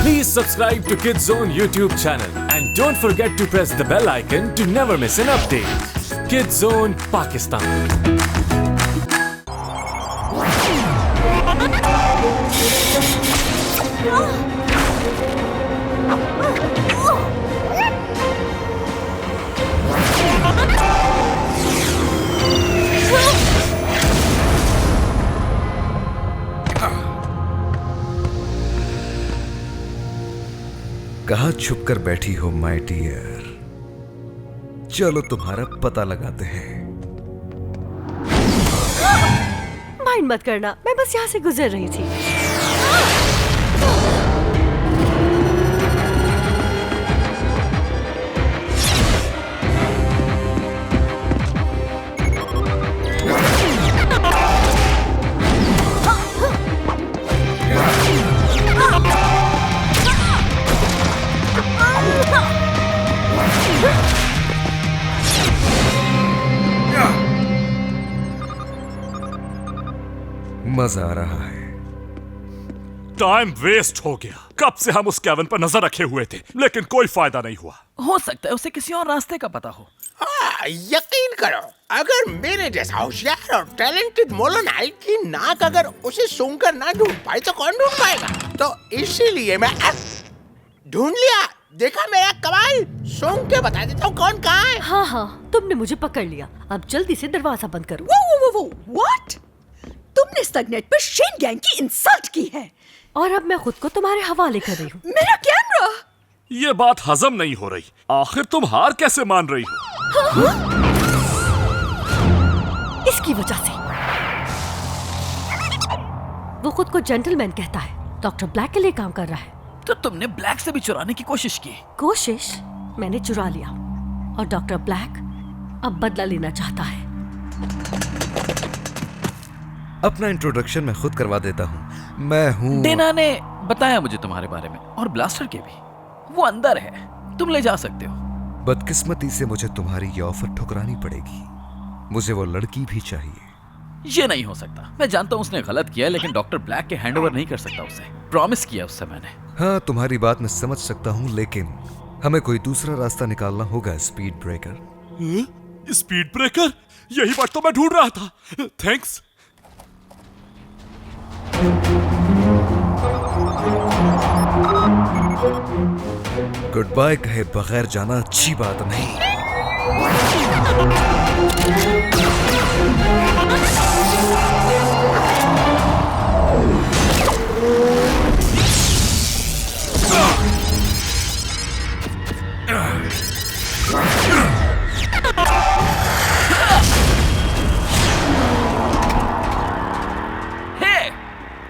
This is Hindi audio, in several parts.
Please subscribe to Kids Zone YouTube channel and don't forget to press the bell icon to never miss an update. Kids Zone Pakistan. कहाँ छुप कर बैठी हो माय डियर? चलो तुम्हारा पता लगाते हैं। माइंड मत करना, मैं बस यहाँ से गुजर रही थी। मजा आ रहा है। टाइम वेस्ट हो गया। कब से हम उस केविन पर नजर रखे हुए थे, लेकिन कोई फायदा नहीं हुआ। हो सकता है उसे किसी और रास्ते का पता हो। यकीन करो, अगर मेरे जैसा होशियार और टैलेंटेड मोलोनाइट की नाक अगर उसे सूंघकर ना ढूंढ पाए तो कौन ढूंढ पाएगा? तो इसीलिए मैं ढूंढ लिया। देखा मेरा कमाल? सूंघ के बता देता हूँ कौन कहाँ है। हाँ, तुमने मुझे पकड़ लिया। अब जल्दी से दरवाजा बंद करो। व्हाट? तुमने स्टगनेट पर शेन गैंग की इंसल्ट की है और अब मैं खुद को तुम्हारे हवाले कर रही हूँ। मेरा कैमरा! ये बात हजम नहीं हो रही। आखिर तुम हार कैसे मान रही हो? इसकी वजह से। वो खुद को जेंटलमैन कहता है, डॉक्टर ब्लैक के लिए काम कर रहा है। तो तुमने ब्लैक से भी चुराने की कोशिश की? कोशिश मैंने चुरा लिया और डॉक्टर ब्लैक अब बदला लेना चाहता है। अपना इंट्रोडक्शन मैं खुद करवा देता हूँ। मैं हूँ डेना ने बताया मुझे तुम्हारे बारे में, और ब्लास्टर के भी। वो अंदर है, तुम ले जा सकते हो। बदकिस्मती से मुझे तुम्हारी ये ऑफर ठुकरानी पड़ेगी। मुझे वो लड़की भी चाहिए। ये नहीं हो सकता। मैं जानता हूँ उसने गलत किया, लेकिन डॉक्टर ब्लैक के हैंडओवर नहीं कर सकता उसे। प्रॉमिस किया उससे मैंने। हाँ, तुम्हारी बात मैं समझ सकता हूँ, लेकिन हमें कोई दूसरा रास्ता निकालना होगा। Speed breaker. Speed breaker? यही बात तो मैं ढूंढ रहा था। थैंक्स। गुड बाय कहे बगैर जाना अच्छी बात नहीं।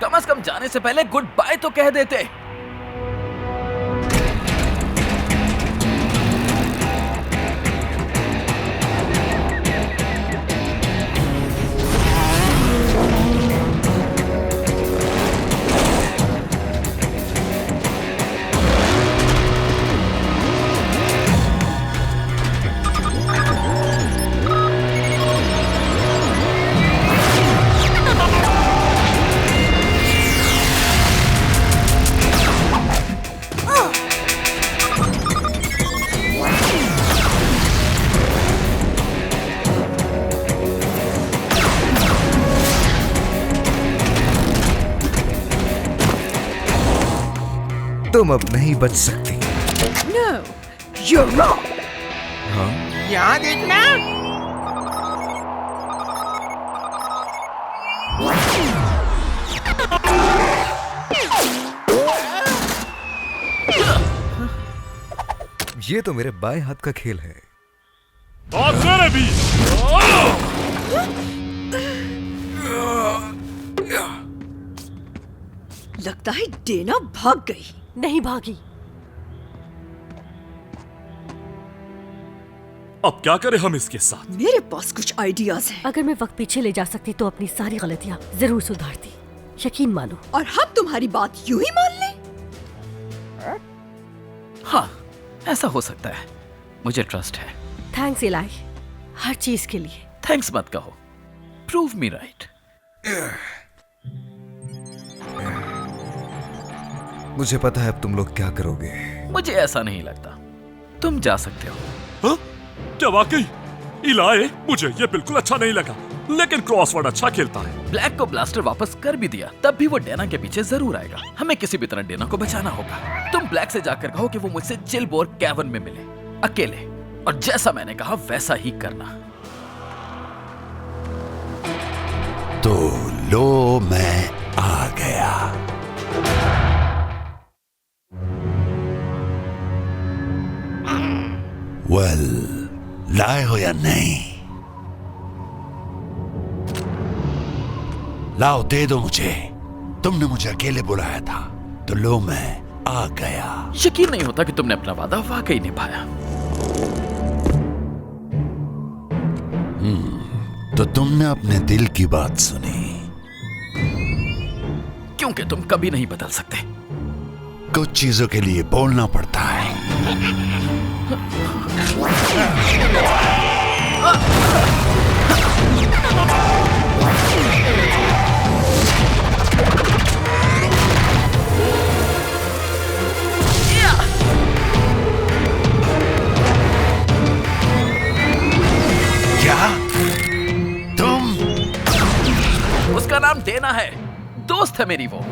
कम से कम जाने से पहले गुड बाय तो कह देते। तुम अब नहीं बच सकती। No, you're wrong. हाँ? यहाँ देखना। ये तो मेरे बाएं हाथ का खेल है। और तेरे भी। लगता है डेना भाग गई। नहीं भागी। अब क्या करें हम इसके साथ? मेरे पास कुछ आइडियाज हैं। अगर मैं वक्त पीछे ले जा सकती तो अपनी सारी गलतियां जरूर सुधारती। यकीन मानो। और हम तुम्हारी बात यूं ही मान लें? हाँ, ऐसा हो सकता है। मुझे ट्रस्ट है। थैंक्स इलाई, हर चीज के लिए। थैंक्स मत कहो। Prove me right. मुझे पता है अब तुम लोग क्या करोगे। मुझे ऐसा नहीं लगता। तुम जा सकते हो। हाँ? क्या वाकई? इलाय, मुझे ये बिल्कुल अच्छा नहीं लगा, लेकिन क्रॉसवर्ड अच्छा खेलता है। ब्लैक को ब्लास्टर वापस कर भी दिया, तब भी वो डेना के पीछे जरूर आएगा। हमें किसी भी तरह डेना को बचाना होगा। तुम ब्लैक से जाकर कहो कि वो मुझसे चिलबोर कैवर्न में मिले, अकेले, और जैसा मैंने कहा वैसा ही करना। तो लो, मैं आ गया। लाए हो या नहीं? लाओ, दे दो मुझे। तुमने मुझे अकेले बुलाया था, तो लो, मैं आ गया। यकीन नहीं होता कि तुमने अपना वादा वाकई निभाया। तो तुमने अपने दिल की बात सुनी। क्योंकि तुम कभी नहीं बदल सकते। कुछ चीजों के लिए बोलना पड़ता है। क्या तुम? उसका नाम डेना है, दोस्त है मेरी वो।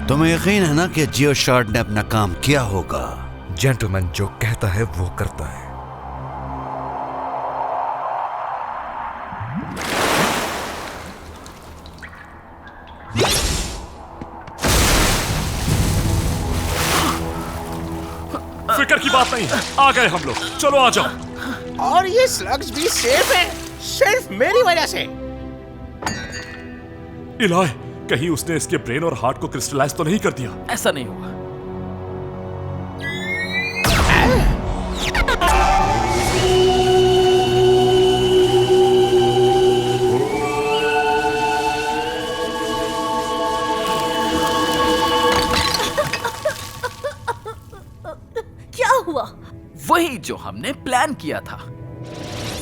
तुम्हें यकीन है ना कि जियो शॉर्ट ने अपना काम किया होगा? जेंटलमैन जो कहता है वो करता है। फिक्र की बात नहीं, आ गए हम लोग। चलो आ जाओ। और ये स्लग्स भी सेफ है, सिर्फ मेरी वजह से। इलाय, कहीं उसने इसके ब्रेन और हार्ट को क्रिस्टलाइज तो नहीं कर दिया? ऐसा नहीं हुआ। क्या हुआ? वही जो हमने प्लान किया था।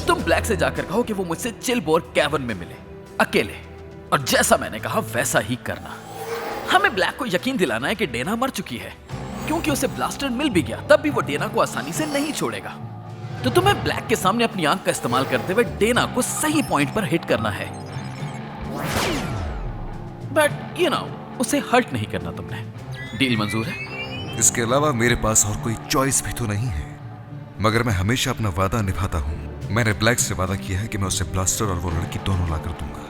तुम ब्लैक से जाकर कहो कि वो मुझसे चिलबोर कैवर्न में मिले, अकेले, और जैसा मैंने कहा वैसा ही करना। हमें ब्लैक को यकीन दिलाना है कि डेना मर चुकी है, क्योंकि उसे ब्लास्टर मिल भी गया तब भी वो डेना को आसानी से नहीं छोड़ेगा। तो तुम्हें ब्लैक के सामने अपनी आंख का इस्तेमाल करते हुए डेना को सही पॉइंट पर हिट करना है। बट यू नो, उसे हर्ट नहीं करना। तुमने डील मंजूर है? इसके अलावा मेरे पास और कोई चॉइस भी तो नहीं है, मगर मैं हमेशा अपना वादा निभाता हूँ। मैंने ब्लैक से वादा किया है कि मैं उसे ब्लास्टर और वो लड़की दोनों लाकर दूंगा।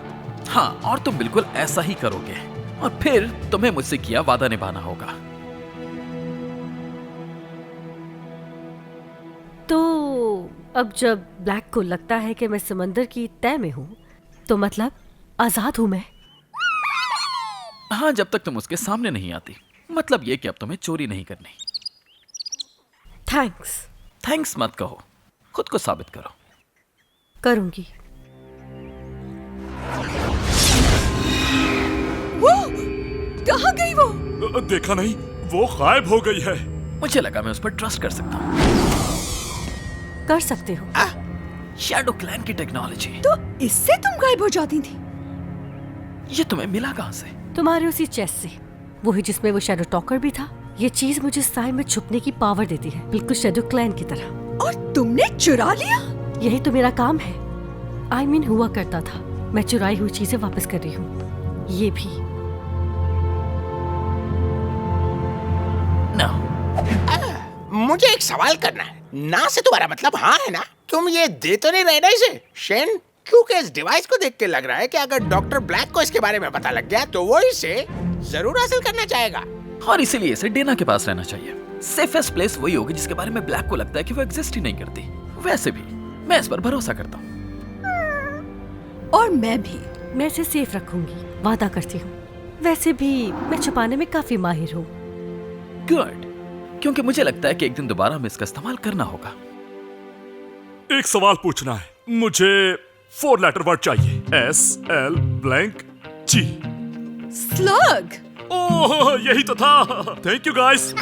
हाँ, और तुम बिल्कुल ऐसा ही करोगे, और फिर तुम्हें मुझसे किया वादा निभाना होगा। तो अब जब ब्लैक को लगता है कि मैं समंदर की तह में हूँ, तो मतलब आजाद हूँ मैं? हाँ, जब तक तुम उसके सामने नहीं आती। मतलब ये कि अब तुम्हें चोरी नहीं करनी। थैंक्स। थैंक्स मत कहो, खुद को साबित करो। करूंगी। वो कहाँ गई वो? देखा नहीं, वो गायब हो गई है। मुझे लगा मैं उस पर ट्रस्ट कर सकता हूँ। कर सकते हो। शैडो क्लैन की टेक्नोलॉजी। तो इससे तुम गायब हो जाती थी? ये तुम्हें मिला कहाँ से? तुम्हारे उसी चेस्ट से, वो ही जिसमें वो शैडो टॉकर भी था। ये चीज मुझे साय में छुपने की पावर देती है, बिल्कुल शैडो क्लैन की तरह। और तुमने चुरा लिया? यही तो मेरा काम है। I mean, हुआ करता था। मैं चुराई हुई चीजें वापस कर रही हूँ, ये भी। No. मुझे एक सवाल करना है। ना से तुम्हारा मतलब हाँ है ना? तुम ये दे तो नहीं रहे ना इसे, शेन? क्योंकि इस डिवाइस को देख के लग रहा है कि अगर डॉक्टर ब्लैक को इसके बारे में पता लग गया तो वो इसे जरूर हासिल करना चाहेगा। और इसीलिए इसे डेना के पास रहना चाहिए। सेफेस्ट प्लेस वही होगी जिसके बारे में ब्लैक को लगता है कि वो एग्जिस्ट ही नहीं करती। वैसे भी मैं इस पर भरोसा करता हूँ। और मैं भी। मैं इसे सेफ रखूंगी, वादा करती हूँ। वैसे भी मैं छुपाने में काफी माहिर हूँ। गुड, क्योंकि मुझे लगता है कि एक दिन दोबारा हमें इसका इस्तेमाल करना होगा। एक सवाल पूछना है, मुझे 4 लेटर वर्ड चाहिए। SL slug. ओह, यही तो था। Thank you guys.